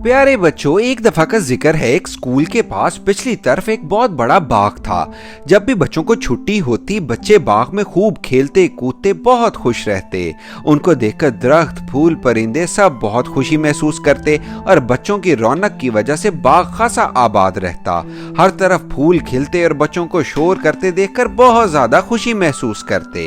प्यारे बच्चों, एक दफा का जिक्र है। एक स्कूल के पास पिछली तरफ एक बहुत बड़ा बाग था। जब भी बच्चों को छुट्टी होती, बच्चे बाग में खूब खेलते कूदते बहुत खुश रहते। उनको देखकर दरख्त, फूल, परिंदे सब बहुत खुशी महसूस करते और बच्चों की रौनक की वजह से बाग खासा आबाद रहता। हर तरफ फूल खिलते और बच्चों को शोर करते देखकर बहुत ज्यादा खुशी महसूस करते।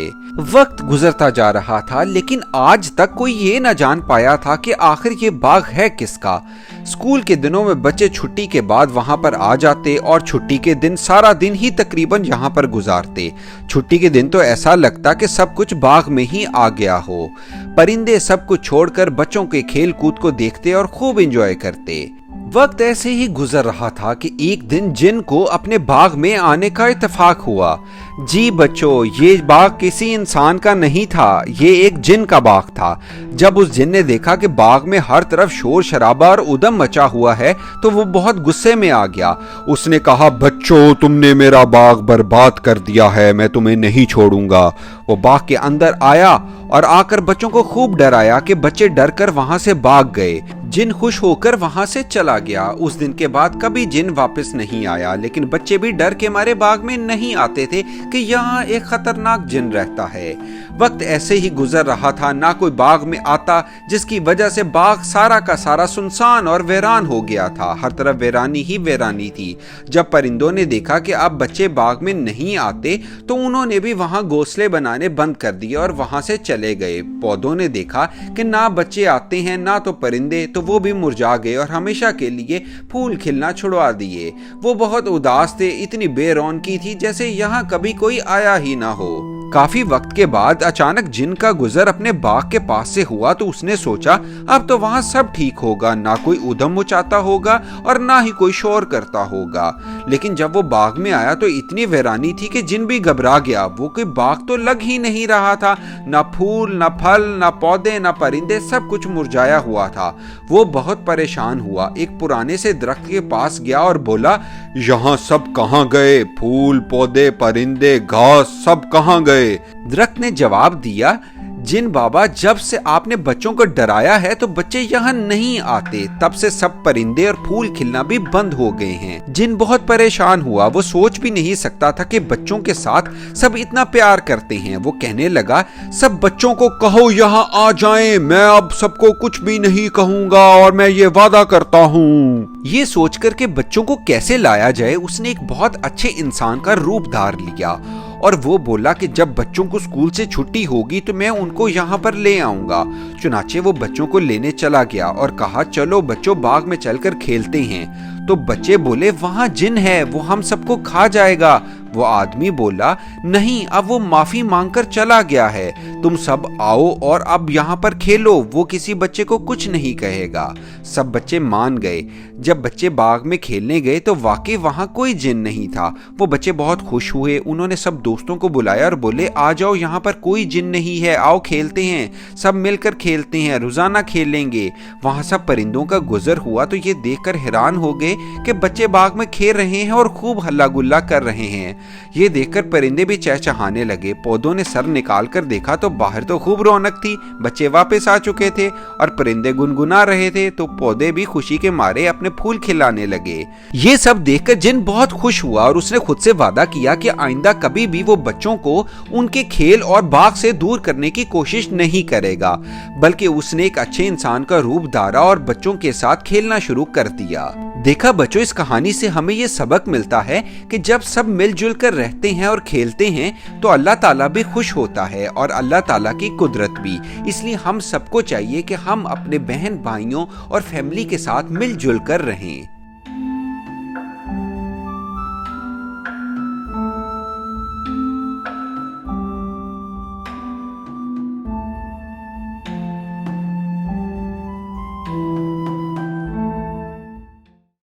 वक्त गुजरता जा रहा था, लेकिन आज तक कोई ये न जान पाया था कि आखिर ये बाग है किसका। स्कूल के दिनों में बच्चे छुट्टी के बाद वहां पर आ जाते और छुट्टी के दिन सारा दिन ही तकरीबन यहाँ पर गुजारते। छुट्टी के दिन तो ऐसा लगता कि सब कुछ बाग में ही आ गया हो। परिंदे सब कुछ छोड़कर बच्चों के खेल कूद को देखते और खूब एंजॉय करते। वक्त ऐसे ही गुजर रहा था कि एक दिन जिन को अपने बाग में आने का इत्तेफाक हुआ। जी बच्चों, ये बाग किसी इंसान का नहीं था, ये एक जिन का बाग था। जब उस जिन ने देखा कि बाग में हर तरफ शोर शराबा और उदम मचा हुआ है तो वो बहुत गुस्से में आ गया। उसने कहा, बच्चों, तुमने मेरा बाग बर्बाद कर दिया है, मैं तुम्हें नहीं छोड़ूंगा। वो बाग के अंदर आया और आकर बच्चों को खूब डराया कि बच्चे डर कर वहां से भाग गए। जिन खुश होकर वहां से चला गया। उस दिन के बाद कभी जिन वापस नहीं आया, लेकिन बच्चे भी डर के मारे बाग में नहीं आते थे कि यहाँ एक खतरनाक जिन रहता है। वक्त ऐसे ही गुजर रहा था, ना कोई बाग में आता, जिसकी वजह से बाग सारा का सारा सुनसान और वीरान हो गया था। हर तरफ वीरानी ही वीरानी थी। जब परिंदों ने देखा कि अब बच्चे बाग में नहीं आते तो उन्होंने भी वहां घोंसले बनाने बंद कर दिए और वहां से चले गए। पौधों ने देखा कि ना बच्चे आते हैं ना तो परिंदे, तो वो भी मुरझा गए और हमेशा के लिए फूल खिलना छुड़वा दिए। वो बहुत उदास थे, इतनी बेरौनकी थी जैसे यहाँ कभी कोई आया ही ना हो। काफी वक्त के बाद अचानक जिन का गुजर अपने बाग के पास से हुआ तो उसने सोचा अब तो वहां सब ठीक होगा, ना कोई उधम मचाता होगा और ना ही कोई शोर करता होगा। लेकिन जब वो बाग में आया तो इतनी वीरानी थी कि जिन भी घबरा गया। वो कोई बाग तो लग ही नहीं रहा था, ना फूल, ना फल, ना पौधे, ना परिंदे, सब कुछ मुरझाया हुआ था। वो बहुत परेशान हुआ। एक पुराने से दरख्त के पास गया और बोला, यहाँ सब कहाँ गए? फूल, पौधे, परिंदे, घास सब कहाँ गए? दरख्त ने जवाब दिया, जिन बाबा, जब से आपने बच्चों को डराया है तो बच्चे यहाँ नहीं आते। तब से सब परिंदे और फूल खिलना भी बंद हो गए हैं। जिन बहुत परेशान हुआ। वो सोच भी नहीं सकता था कि बच्चों के साथ सब इतना प्यार करते हैं। वो कहने लगा, सब बच्चों को कहो यहाँ आ जाएं, मैं अब सबको कुछ भी नहीं कहूंगा और मैं ये वादा करता हूँ। ये सोचकर के बच्चों को कैसे लाया जाए, उसने एक बहुत अच्छे इंसान का रूप धार लिया और वो बोला कि जब बच्चों को स्कूल से छुट्टी होगी तो मैं उनको यहाँ पर ले आऊंगा। चुनाचे वो बच्चों को लेने चला गया और कहा, चलो बच्चों, बाग में चलकर खेलते हैं। तो बच्चे बोले, वहां जिन है, वो हम सबको खा जाएगा। वो आदमी बोला, नहीं, अब वो माफी मांगकर चला गया है। तुम सब आओ और अब यहाँ पर खेलो, वो किसी बच्चे को कुछ नहीं कहेगा। सब बच्चे मान गए। जब बच्चे बाग में खेलने गए तो वाकई वहां कोई जिन नहीं था। वो बच्चे बहुत खुश हुए। उन्होंने सब दोस्तों को बुलाया और बोले, आ जाओ, यहाँ पर कोई जिन नहीं है, आओ खेलते हैं, सब मिलकर खेलते हैं, रोजाना खेलेंगे। वहां सब परिंदों का गुजर हुआ तो ये देखकर हैरान हो गए कि बच्चे बाग में खेल रहे हैं और खूब हल्ला गुल्ला कर रहे हैं। ये देखकर परिंदे भी चहचहाने लगे। पौधों ने सर निकाल कर देखा तो बाहर तो खूब रौनक थी। बच्चे वापस आ चुके थे और परिंदे गुनगुना रहे थे, तो पौधे भी खुशी के मारे अपने फूल खिलाने लगे। ये सब देखकर जिन बहुत खुश हुआ और उसने खुद से वादा किया कि आइंदा कभी भी वो बच्चों को उनके खेल और बाग से दूर करने की कोशिश नहीं करेगा, बल्कि उसने एक अच्छे इंसान का रूप धारा और बच्चों के साथ खेलना शुरू कर दिया। देखा बच्चों, इस कहानी से हमें ये सबक मिलता है कि जब सब मिलजुल कर रहते हैं और खेलते हैं तो अल्लाह ताला भी खुश होता है और अल्लाह ताला की कुदरत भी। इसलिए हम सबको चाहिए कि हम अपने बहन भाइयों और फैमिली के साथ मिलजुल कर रहें।